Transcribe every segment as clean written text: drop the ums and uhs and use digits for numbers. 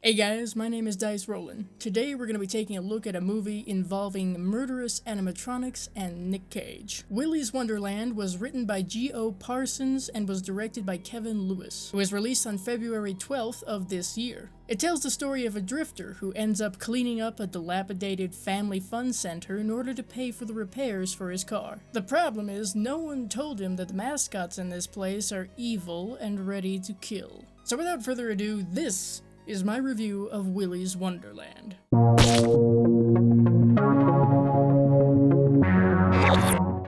Hey guys, my name is Dice Rollin'. Today we're going to be taking a look at a movie involving murderous animatronics and Nic Cage. Willy's Wonderland was written by G.O. Parsons and was directed by Kevin Lewis. It was released on February 12th of this year. It tells the story of a drifter who ends up cleaning up a dilapidated family fun center in order to pay for the repairs for his car. The problem is, no one told him that the mascots in this place are evil and ready to kill. So without further ado, this is my review of Willy's Wonderland.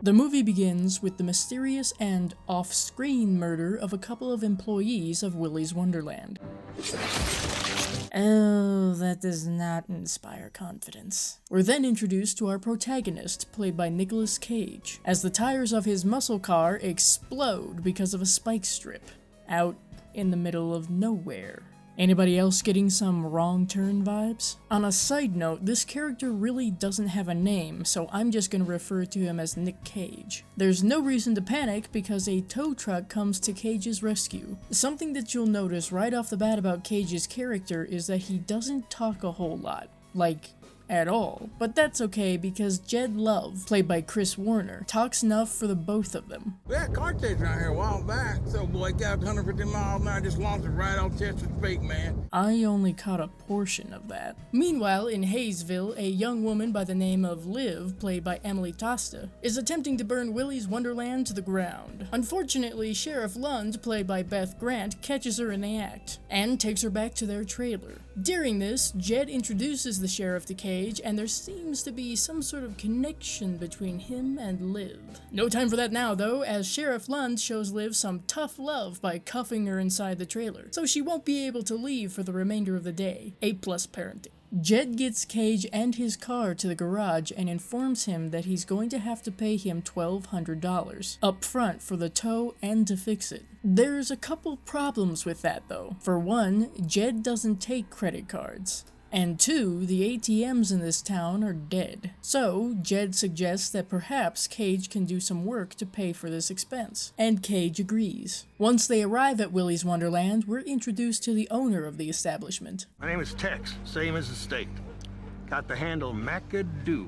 The movie begins with the mysterious and off-screen murder of a couple of employees of Willy's Wonderland. Oh, that does not inspire confidence. We're then introduced to our protagonist, played by Nic Cage, as the tires of his muscle car explode because of a spike strip, out in the middle of nowhere. Anybody else getting some wrong turn vibes? On a side note, this character really doesn't have a name, so I'm just gonna refer to him as Nic Cage. There's no reason to panic because a tow truck comes to Cage's rescue. Something that you'll notice right off the bat about Cage's character is that he doesn't talk a whole lot. Like, at all. But that's okay because Jed Love, played by Chris Warner, talks enough for the both of them. We had a car chase around here a while back. So boy got 150 miles an hour, just launched it right off Chester's Peak, man. I only caught a portion of that. Meanwhile, in Hayesville, a young woman by the name of Liv, played by Emily Tosta, is attempting to burn Willy's Wonderland to the ground. Unfortunately, Sheriff Lund, played by Beth Grant, catches her in the act, and takes her back to their trailer. During this, Jed introduces the sheriff to Cage, and there seems to be some sort of connection between him and Liv. No time for that now though, as Sheriff Lund shows Liv some tough love by cuffing her inside the trailer, so she won't be able to leave for the remainder of the day. A+ parenting. Jed gets Cage and his car to the garage and informs him that he's going to have to pay him $1,200 up front for the tow and to fix it. There's a couple problems with that though. For one, Jed doesn't take credit cards. And two, the ATMs in this town are dead. So, Jed suggests that perhaps Cage can do some work to pay for this expense. And Cage agrees. Once they arrive at Willy's Wonderland, we're introduced to the owner of the establishment. My name is Tex, same as the state. Got the handle McAdoo.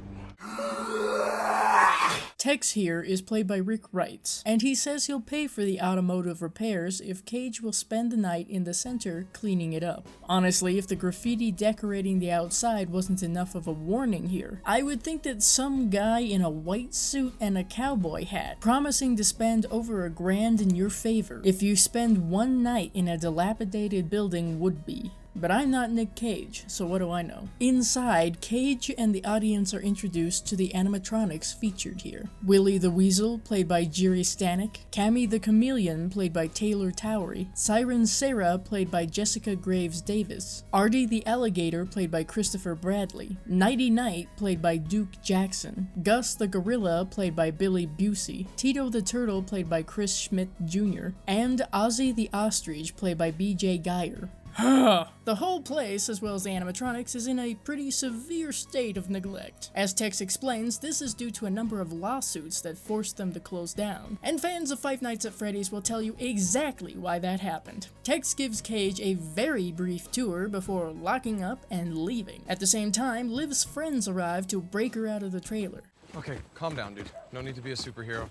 Tex here is played by Rick Wrights, and he says he'll pay for the automotive repairs if Cage will spend the night in the center cleaning it up. Honestly, if the graffiti decorating the outside wasn't enough of a warning here, I would think that some guy in a white suit and a cowboy hat promising to spend over $1,000 in your favor if you spend one night in a dilapidated building would be. But I'm not Nic Cage, so what do I know? Inside, Cage and the audience are introduced to the animatronics featured here. Willy the Weasel, played by Jerry Stanek, Cammy the Chameleon, played by Taylor Towery, Siren Sarah, played by Jessica Graves Davis, Artie the Alligator, played by Christopher Bradley, Nighty Night, played by Duke Jackson, Gus the Gorilla, played by Billy Busey, Tito the Turtle, played by Chris Schmidt Jr., and Ozzy the Ostrich, played by BJ Geyer. The whole place, as well as the animatronics, is in a pretty severe state of neglect. As Tex explains, this is due to a number of lawsuits that forced them to close down, and fans of Five Nights at Freddy's will tell you exactly why that happened. Tex gives Cage a very brief tour before locking up and leaving. At the same time, Liv's friends arrive to break her out of the trailer. Okay, calm down, dude. No need to be a superhero.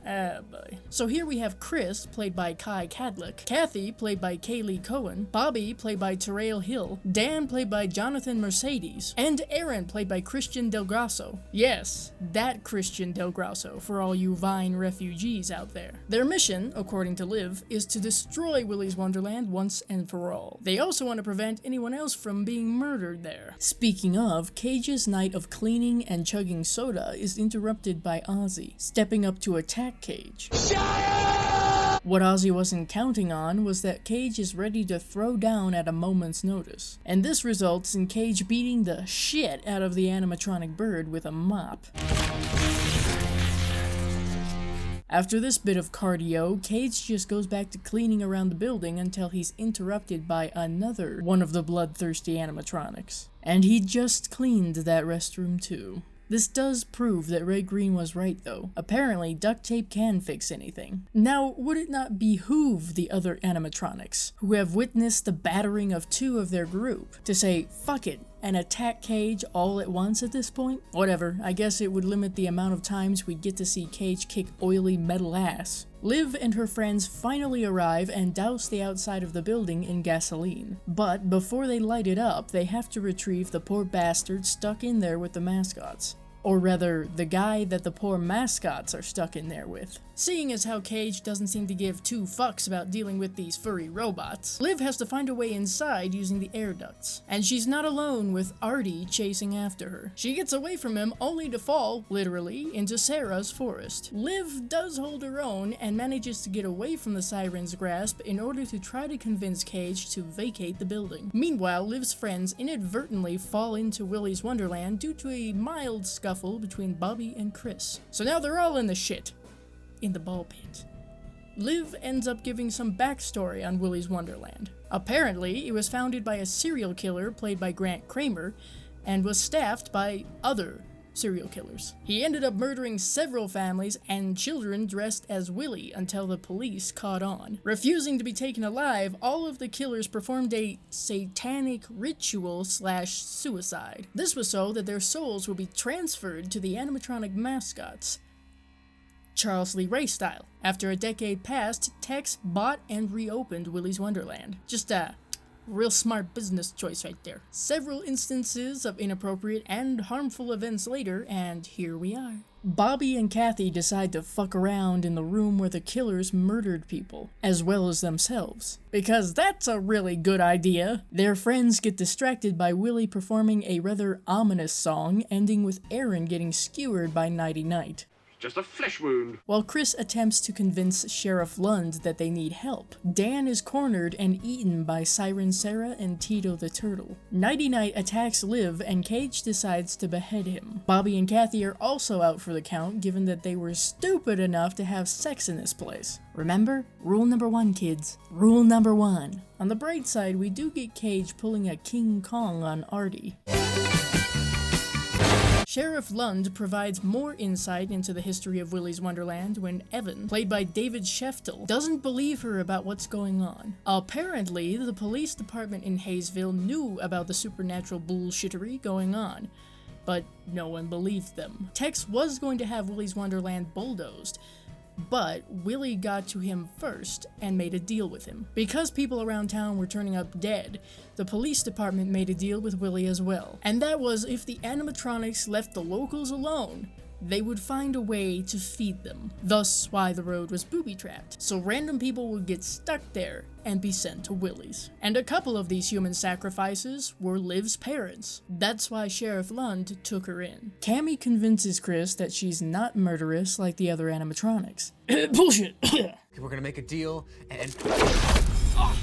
Ah, boy. So here we have Chris, played by Kai Cadlick, Kathy, played by Kaylee Cohen, Bobby, played by Terrell Hill, Dan, played by Jonathan Mercedes, and Aaron, played by Christian Del Grasso. Yes, that Christian Del Grasso, for all you Vine refugees out there. Their mission, according to Liv, is to destroy Willy's Wonderland once and for all. They also want to prevent anyone else from being murdered there. Speaking of, Cage's night of cleaning and chugging soda is interrupted by Ozzy, stepping up to attack Cage. What Ozzy wasn't counting on was that Cage is ready to throw down at a moment's notice, and this results in Cage beating the shit out of the animatronic bird with a mop. After this bit of cardio, Cage just goes back to cleaning around the building until he's interrupted by another one of the bloodthirsty animatronics. And he just cleaned that restroom too. This does prove that Red Green was right though. Apparently, duct tape can fix anything. Now, would it not behoove the other animatronics, who have witnessed the battering of 2 of their group, to say, fuck it, and attack Cage all at once at this point? Whatever, I guess it would limit the amount of times we'd get to see Cage kick oily metal ass. Liv and her friends finally arrive and douse the outside of the building in gasoline. But before they light it up, they have to retrieve the poor bastard stuck in there with the mascots. Or rather, the guy that the poor mascots are stuck in there with. Seeing as how Cage doesn't seem to give 2 fucks about dealing with these furry robots, Liv has to find a way inside using the air ducts. And she's not alone with Artie chasing after her. She gets away from him only to fall, literally, into Sarah's forest. Liv does hold her own and manages to get away from the siren's grasp in order to try to convince Cage to vacate the building. Meanwhile, Liv's friends inadvertently fall into Willy's Wonderland due to a mild scuffle between Bobby and Chris. So now they're all in the shit. In the ball pit. Liv ends up giving some backstory on Willy's Wonderland. Apparently, it was founded by a serial killer played by Grant Kramer, and was staffed by other serial killers. He ended up murdering several families and children dressed as Willy until the police caught on. Refusing to be taken alive, all of the killers performed a satanic ritual / suicide. This was so that their souls would be transferred to the animatronic mascots. Charles Lee Ray style. After a decade passed, Tex bought and reopened Willy's Wonderland. Just a real smart business choice right there. Several instances of inappropriate and harmful events later, and here we are. Bobby and Kathy decide to fuck around in the room where the killers murdered people, as well as themselves. Because that's a really good idea. Their friends get distracted by Willy performing a rather ominous song, ending with Aaron getting skewered by Nighty Night. Just a flesh wound. While Chris attempts to convince Sheriff Lund that they need help, Dan is cornered and eaten by Siren Sarah and Tito the Turtle. Nighty Night attacks Liv and Cage decides to behead him. Bobby and Kathy are also out for the count given that they were stupid enough to have sex in this place. Remember? Rule number 1, kids. Rule number 1. On the bright side, we do get Cage pulling a King Kong on Artie. Sheriff Lund provides more insight into the history of Willy's Wonderland when Evan, played by David Sheftel, doesn't believe her about what's going on. Apparently, the police department in Hayesville knew about the supernatural bullshittery going on, but no one believed them. Tex was going to have Willy's Wonderland bulldozed, but Willy got to him first and made a deal with him. Because people around town were turning up dead, the police department made a deal with Willy as well. And that was if the animatronics left the locals alone, they would find a way to feed them. Thus why the road was booby-trapped, so random people would get stuck there and be sent to Willy's. And a couple of these human sacrifices were Liv's parents. That's why Sheriff Lund took her in. Cammy convinces Chris that she's not murderous like the other animatronics. Bullshit! Okay, we're gonna make a deal and...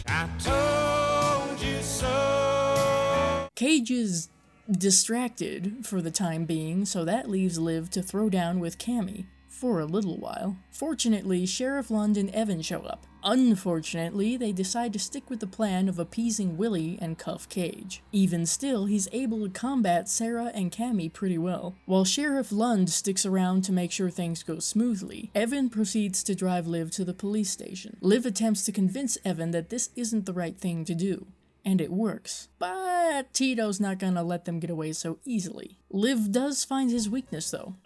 I told you so. Cage is distracted for the time being, so that leaves Liv to throw down with Cammy for a little while. Fortunately, Sheriff Lund and Evan show up. Unfortunately, they decide to stick with the plan of appeasing Willy and cuff Cage. Even still, he's able to combat Sarah and Cammy pretty well. While Sheriff Lund sticks around to make sure things go smoothly, Evan proceeds to drive Liv to the police station. Liv attempts to convince Evan that this isn't the right thing to do. And it works. But Tito's not gonna let them get away so easily. Liv does find his weakness though.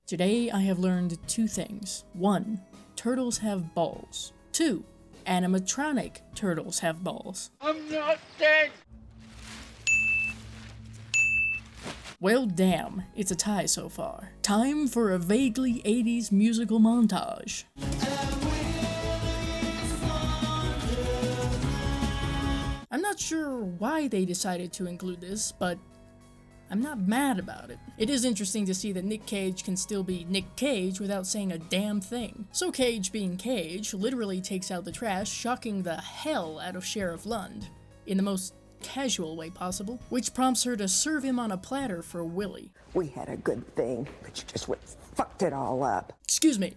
Today I have learned 2 things. 1. Turtles have balls. 2. Animatronic turtles have balls. I'm not dead. Well damn, it's a tie so far. Time for a vaguely 80s musical montage. I'm not sure why they decided to include this, but I'm not mad about it. It is interesting to see that Nic Cage can still be Nic Cage without saying a damn thing. So Cage, being Cage, literally takes out the trash, shocking the hell out of Sheriff Lund, in the most casual way possible, which prompts her to serve him on a platter for Willy. We had a good thing, but you just fucked it all up. Excuse me,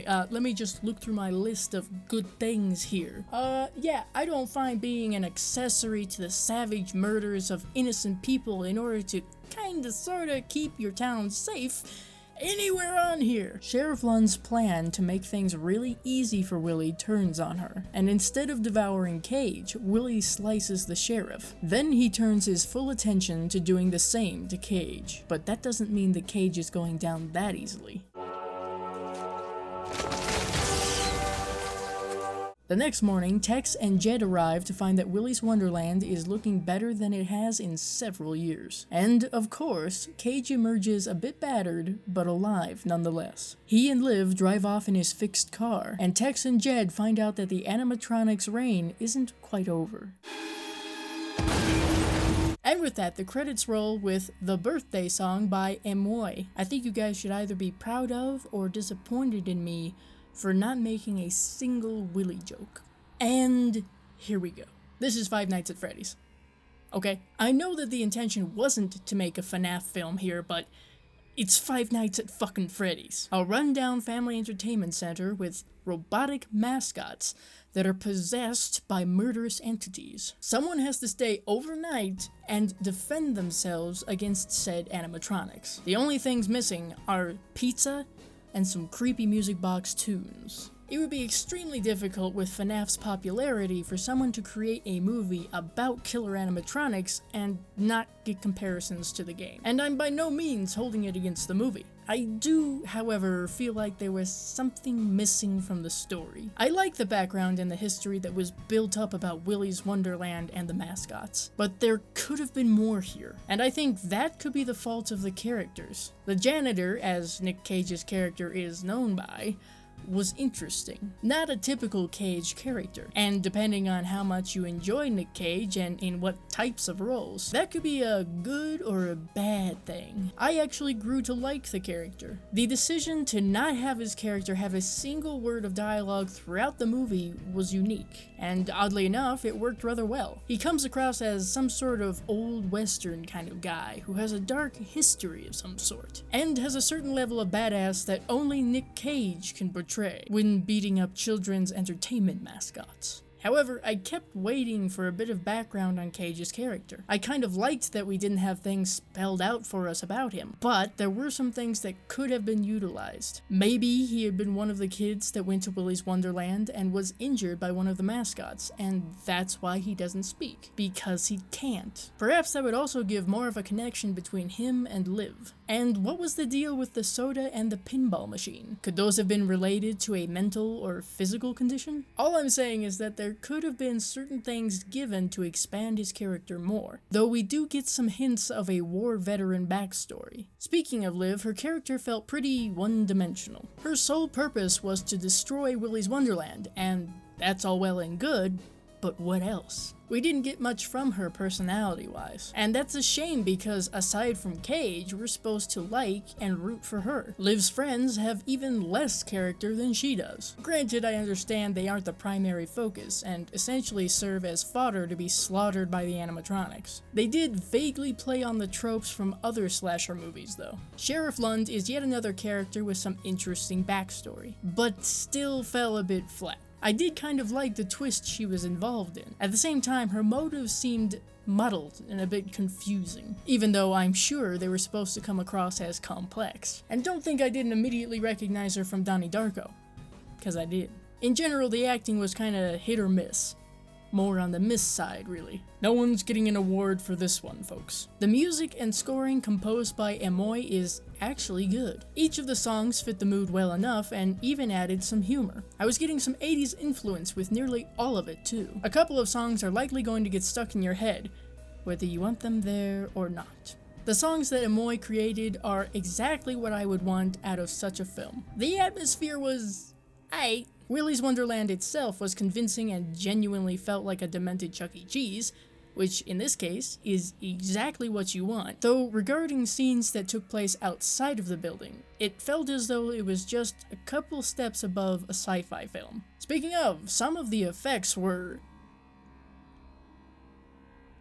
let me just look through my list of good things here. Yeah, I don't find being an accessory to the savage murders of innocent people in order to kinda sorta keep your town safe anywhere on here. Sheriff Lund's plan to make things really easy for Willy turns on her, and instead of devouring Cage, Willy slices the sheriff. Then he turns his full attention to doing the same to Cage, but that doesn't mean that Cage is going down that easily. The next morning, Tex and Jed arrive to find that Willy's Wonderland is looking better than it has in several years. And, of course, Cage emerges a bit battered, but alive nonetheless. He and Liv drive off in his fixed car, and Tex and Jed find out that the animatronics' reign isn't quite over. And with that, the credits roll with the birthday song by Emoy. I think you guys should either be proud of or disappointed in me for not making a single Willy joke. And here we go. This is Five Nights at Freddy's. Okay, I know that the intention wasn't to make a FNAF film here, but it's Five Nights at fucking Freddy's. A rundown family entertainment center with robotic mascots that are possessed by murderous entities. Someone has to stay overnight and defend themselves against said animatronics. The only things missing are pizza and some creepy music box tunes. It would be extremely difficult with FNAF's popularity for someone to create a movie about killer animatronics and not get comparisons to the game. And I'm by no means holding it against the movie. I do, however, feel like there was something missing from the story. I like the background and the history that was built up about Willy's Wonderland and the mascots, but there could have been more here, and I think that could be the fault of the characters. The janitor, as Nic Cage's character is known by, was interesting. Not a typical Cage character, and depending on how much you enjoy Nic Cage and in what types of roles, that could be a good or a bad thing. I actually grew to like the character. The decision to not have his character have a single word of dialogue throughout the movie was unique, and oddly enough, it worked rather well. He comes across as some sort of old western kind of guy who has a dark history of some sort, and has a certain level of badass that only Nic Cage can portray when beating up children's entertainment mascots. However, I kept waiting for a bit of background on Cage's character. I kind of liked that we didn't have things spelled out for us about him, but there were some things that could have been utilized. Maybe he had been one of the kids that went to Willy's Wonderland and was injured by one of the mascots, and that's why he doesn't speak, because he can't. Perhaps that would also give more of a connection between him and Liv. And what was the deal with the soda and the pinball machine? Could those have been related to a mental or physical condition? All I'm saying is that there could have been certain things given to expand his character more, though we do get some hints of a war veteran backstory. Speaking of Liv, her character felt pretty one-dimensional. Her sole purpose was to destroy Willy's Wonderland, and that's all well and good, but what else? We didn't get much from her personality-wise, and that's a shame because aside from Cage, we're supposed to like and root for her. Liv's friends have even less character than she does. Granted, I understand they aren't the primary focus, and essentially serve as fodder to be slaughtered by the animatronics. They did vaguely play on the tropes from other slasher movies though. Sheriff Lund is yet another character with some interesting backstory, but still fell a bit flat. I did kind of like the twist she was involved in. At the same time, her motives seemed muddled and a bit confusing, even though I'm sure they were supposed to come across as complex. And don't think I didn't immediately recognize her from Donnie Darko, because I did. In general, the acting was kinda hit or miss. More on the miss side, really. No one's getting an award for this one, folks. The music and scoring composed by Emoy is actually good. Each of the songs fit the mood well enough and even added some humor. I was getting some 80s influence with nearly all of it too. A couple of songs are likely going to get stuck in your head, whether you want them there or not. The songs that Emoy created are exactly what I would want out of such a film. The atmosphere was aight. Willy's Wonderland itself was convincing and genuinely felt like a demented Chuck E. Cheese, which in this case is exactly what you want. Though regarding scenes that took place outside of the building, it felt as though it was just a couple steps above a sci-fi film. Speaking of, some of the effects were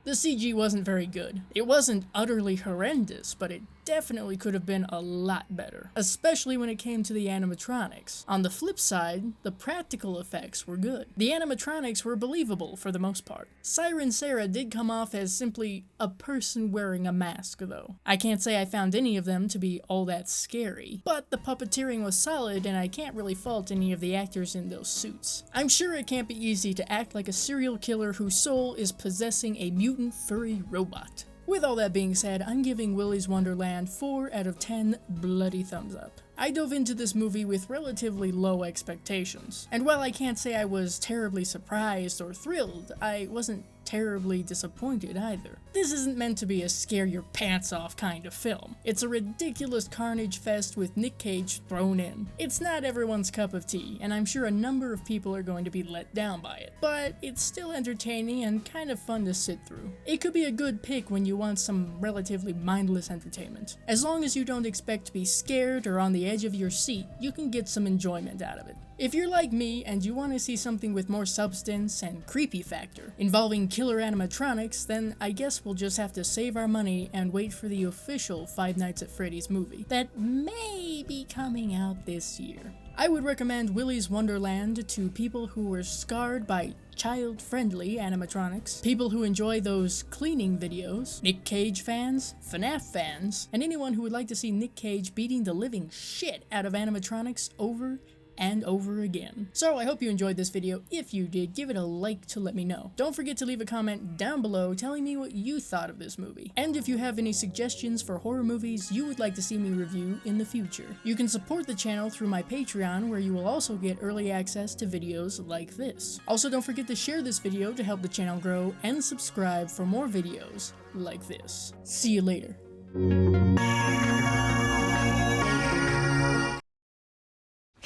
The CG wasn't very good. It wasn't utterly horrendous, but it definitely could have been a lot better, especially when it came to the animatronics. On the flip side, the practical effects were good. The animatronics were believable for the most part. Siren Sarah did come off as simply a person wearing a mask though. I can't say I found any of them to be all that scary, but the puppeteering was solid and I can't really fault any of the actors in those suits. I'm sure it can't be easy to act like a serial killer whose soul is possessing a mutant furry robot. With all that being said, I'm giving Willy's Wonderland 4 out of 10 bloody thumbs up. I dove into this movie with relatively low expectations, and while I can't say I was terribly surprised or thrilled, I wasn't terribly disappointed either. This isn't meant to be a scare your pants off kind of film. It's a ridiculous carnage fest with Nic Cage thrown in. It's not everyone's cup of tea, and I'm sure a number of people are going to be let down by it, but it's still entertaining and kind of fun to sit through. It could be a good pick when you want some relatively mindless entertainment. As long as you don't expect to be scared or on the edge of your seat, you can get some enjoyment out of it. If you're like me and you want to see something with more substance and creepy factor, involving killer animatronics, then I guess we'll just have to save our money and wait for the official Five Nights at Freddy's movie that may be coming out this year. I would recommend Willy's Wonderland to people who were scarred by child-friendly animatronics, people who enjoy those cleaning videos, Nic Cage fans, FNAF fans, and anyone who would like to see Nic Cage beating the living shit out of animatronics over and over again. So I hope you enjoyed this video. If you did, give it a like to let me know. Don't forget to leave a comment down below telling me what you thought of this movie. And if you have any suggestions for horror movies you would like to see me review in the future. You can support the channel through my Patreon, where you will also get early access to videos like this. Also, don't forget to share this video to help the channel grow, and subscribe for more videos like this. See you later.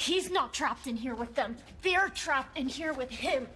He's not trapped in here with them. They're trapped in here with him.